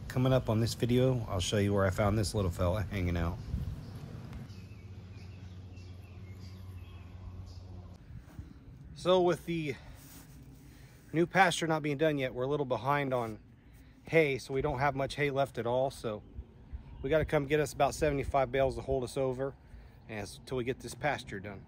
Coming up on this video, I'll show you where I found this little fella hanging out. So with the new pasture not being done yet, we're a little behind on hay, so we don't have much hay left at all. So we got to come get us about 75 bales to hold us over until we get this pasture done.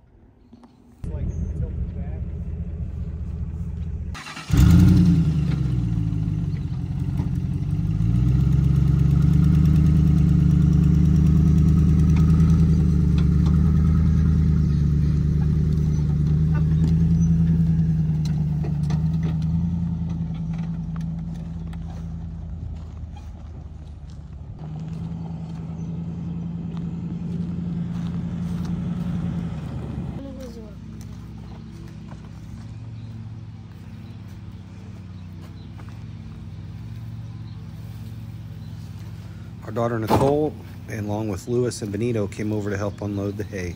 Our daughter Nicole, and along with Louis and Benito, came over to help unload the hay.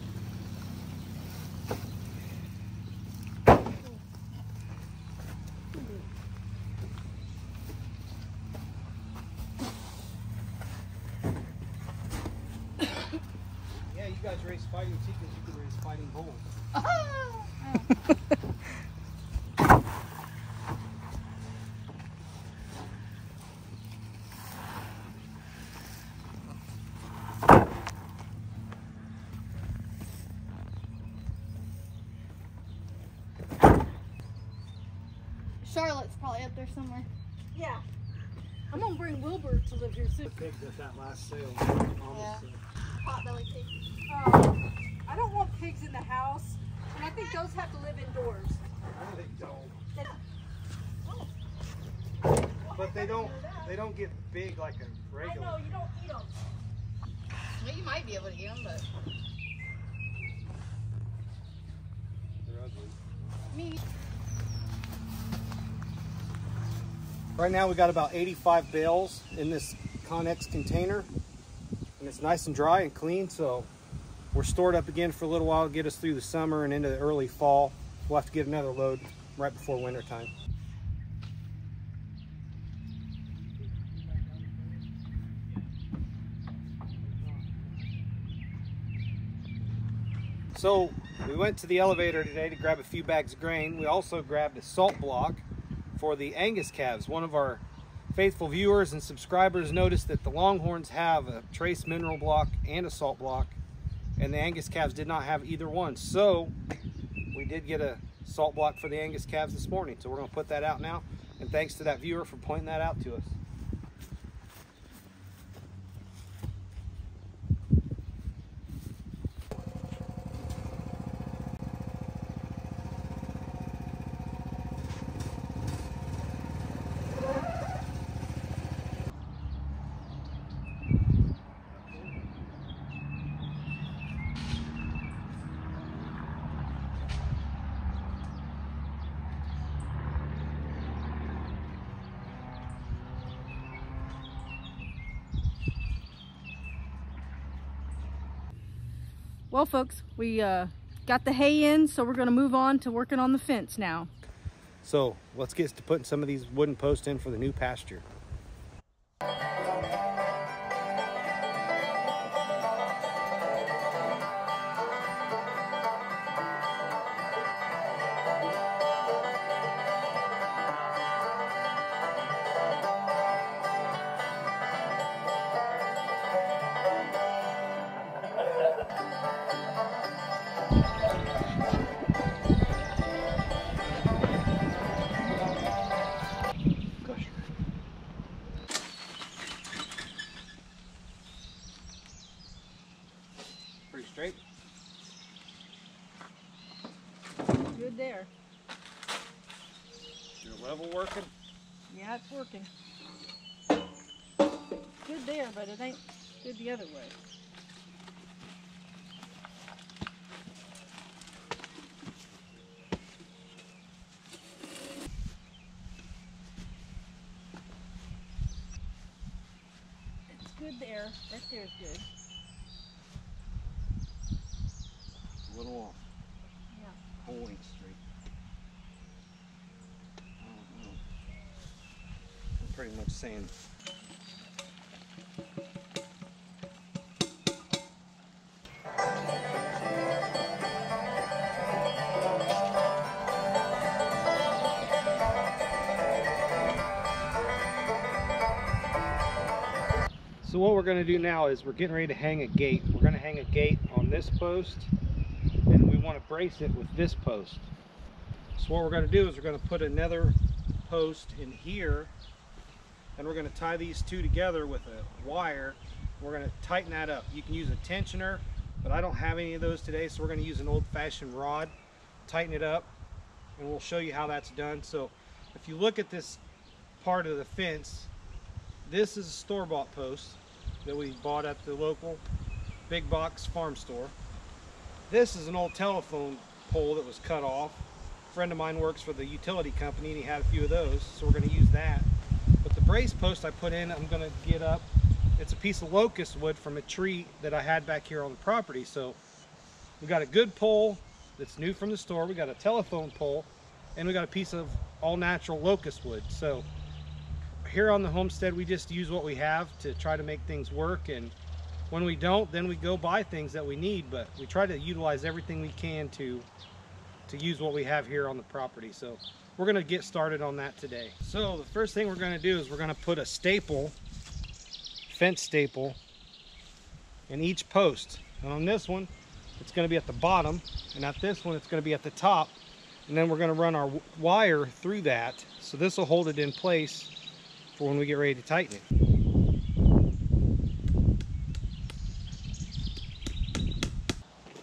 Yeah, you guys raise fighting chickens, you can raise fighting bulls. Charlotte's probably up there somewhere. Yeah. I'm gonna bring Wilbur to live here soon. Pigs at that last sale. Yeah. Potbelly pig. I don't want pigs in the house, and I think those have to live indoors. No, they don't. But they don't get big like a regular. I know, you don't eat them. Well, you might be able to eat them, but They're ugly. me. Right now we got about 85 bales in this Connex container, and it's nice and dry and clean, so we're stored up again for a little while to get us through the summer and into the early fall. We'll have to get another load right before winter time. So we went to the elevator today to grab a few bags of grain. We also grabbed a salt block for the Angus calves. One of our faithful viewers and subscribers noticed that the Longhorns have a trace mineral block and a salt block, and the Angus calves did not have either one. So we did get a salt block for the Angus calves this morning. So we're going to put that out now, and thanks to that viewer for pointing that out to us. Well, folks, we got the hay in, so we're going to move on to working on the fence now. So let's get to putting some of these wooden posts in for the new pasture. Pretty straight. Good there. Your level working? Yeah, it's working. Good there, but it ain't good the other way. It's good there. Right there is good. A little off. Yeah. Whole inch straight. I don't know. I'm pretty much saying So what we're going to do now is we're getting ready to hang a gate. We're going to hang a gate on this post, and we want to brace it with this post. So what we're going to do is we're going to put another post in here, and we're going to tie these two together with a wire. We're going to tighten that up. You can use a tensioner, but I don't have any of those today, so we're going to use an old-fashioned rod, tighten it up, and we'll show you how that's done. So if you look at this part of the fence, this is a store-bought post that we bought at the local big box farm store. This is an old telephone pole that was cut off. A friend of mine works for the utility company and he had a few of those, so we're going to use that. But the brace post I put in, I'm going to get up. It's a piece of locust wood from a tree that I had back here on the property. So we got a good pole that's new from the store. We got a telephone pole, and we got a piece of all natural locust wood. So here on the homestead, we just use what we have to try to make things work, and when we don't, then we go buy things that we need, but we try to utilize everything we can to use what we have here on the property. So we're going to get started on that today. So the first thing we're going to do is we're going to put a staple, fence staple, in each post. And on this one, it's going to be at the bottom, and at this one, it's going to be at the top. And then we're going to run our wire through that, so this will hold it in place for when we get ready to tighten it.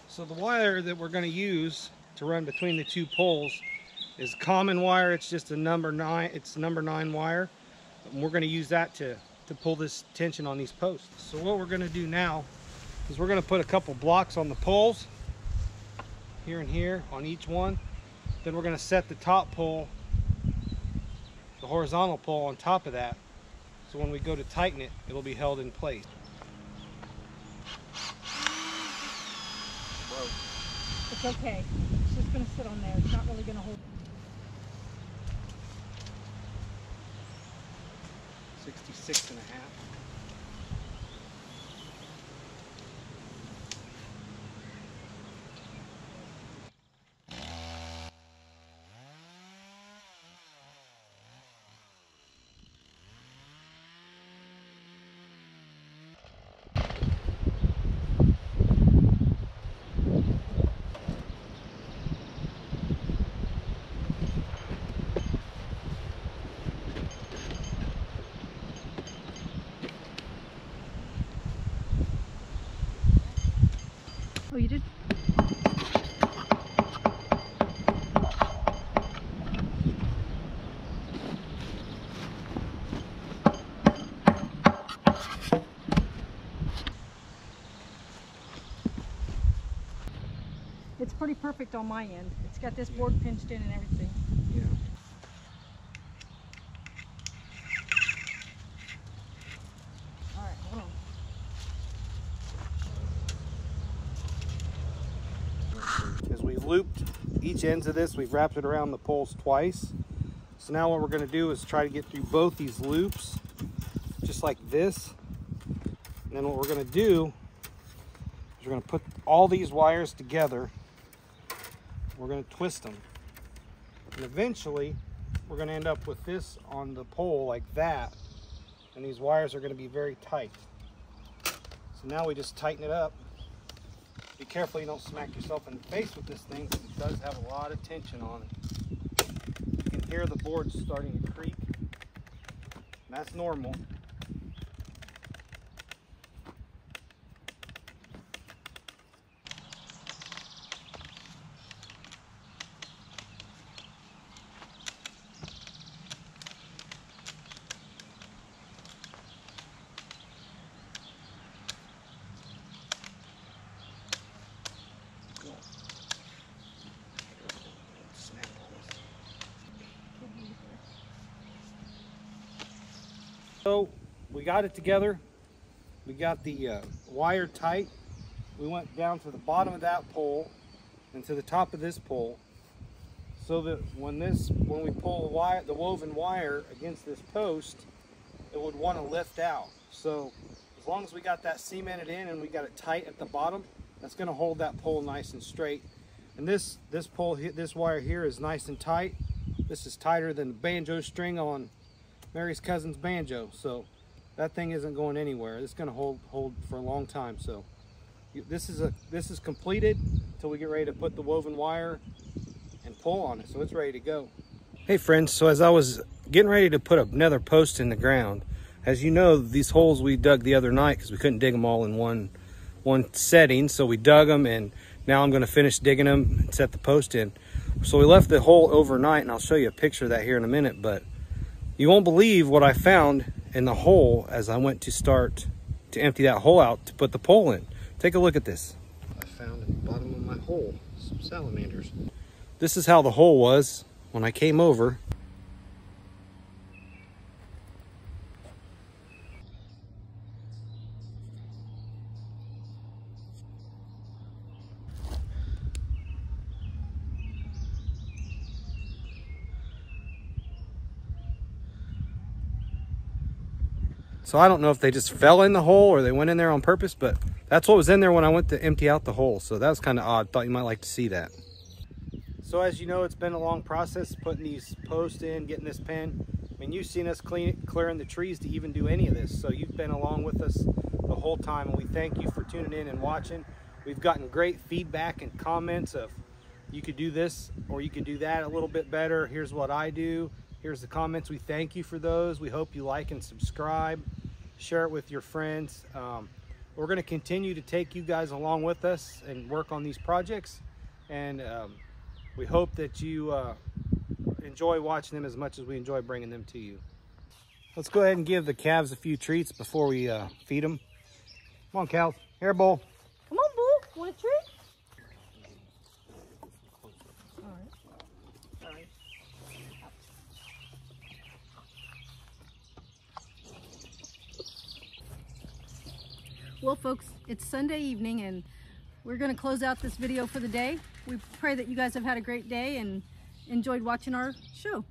So the wire that we're going to use to run between the two poles is common wire. It's just a number 9. It's number 9 wire, and we're going to use that to pull this tension on these posts. So what we're going to do now is we're going to put a couple blocks on the poles here and here on each one. Then we're going to set the top pole, the horizontal pole, on top of that, so when we go to tighten it, it'll be held in place. Whoa. It's okay. It's just going to sit on there. It's not really going to hold. 66 and a half. Oh, you did? It's pretty perfect on my end. It's got this board pinched in and everything. Yeah. All right, hold on. As we've looped each ends of this, we've wrapped it around the poles twice. So now what we're going to do is try to get through both these loops, just like this. And then what we're going to do is we're going to put all these wires together. We're going to twist them. And eventually, we're going to end up with this on the pole like that. And these wires are going to be very tight. So now we just tighten it up. Be careful you don't smack yourself in the face with this thing, because it does have a lot of tension on it. You can hear the boards starting to creak. And that's normal. So we got it together. We got the wire tight. We went down to the bottom of that pole and to the top of this pole, so that when we pull the woven wire against this post, it would want to lift out. So as long as we got that cemented in and we got it tight at the bottom, that's going to hold that pole nice and straight. And this wire here is nice and tight. This is tighter than the banjo string on Mary's cousin's banjo. So that thing isn't going anywhere. It's going to hold for a long time. So this is completed until we get ready to put the woven wire and pull on it. So it's ready to go. Hey friends, so as I was getting ready to put another post in the ground, as you know, these holes we dug the other night because we couldn't dig them all in one setting, so we dug them, and now I'm going to finish digging them and set the post in. So we left the hole overnight, and I'll show you a picture of that here in a minute, but you won't believe what I found in the hole as I went to start to empty that hole out to put the pole in. Take a look at this. I found at the bottom of my hole some salamanders. This is how the hole was when I came over. So I don't know if they just fell in the hole or they went in there on purpose, but that's what was in there when I went to empty out the hole. So that was kind of odd. Thought you might like to see that. So as you know, it's been a long process putting these posts in, getting this pen. I mean, you've seen us clearing the trees to even do any of this. So you've been along with us the whole time, and we thank you for tuning in and watching. We've gotten great feedback and comments of you could do this or you could do that a little bit better. Here's what I do. Here's the comments. We thank you for those. We hope you like and subscribe. Share it with your friends. We're going to continue to take you guys along with us and work on these projects. And we hope that you enjoy watching them as much as we enjoy bringing them to you. Let's go ahead and give the calves a few treats before we feed them. Come on, cows. Here, Bull. Come on, Bull. Want a treat? All right. Sorry. Well, folks, it's Sunday evening, and we're going to close out this video for the day. We pray that you guys have had a great day and enjoyed watching our show.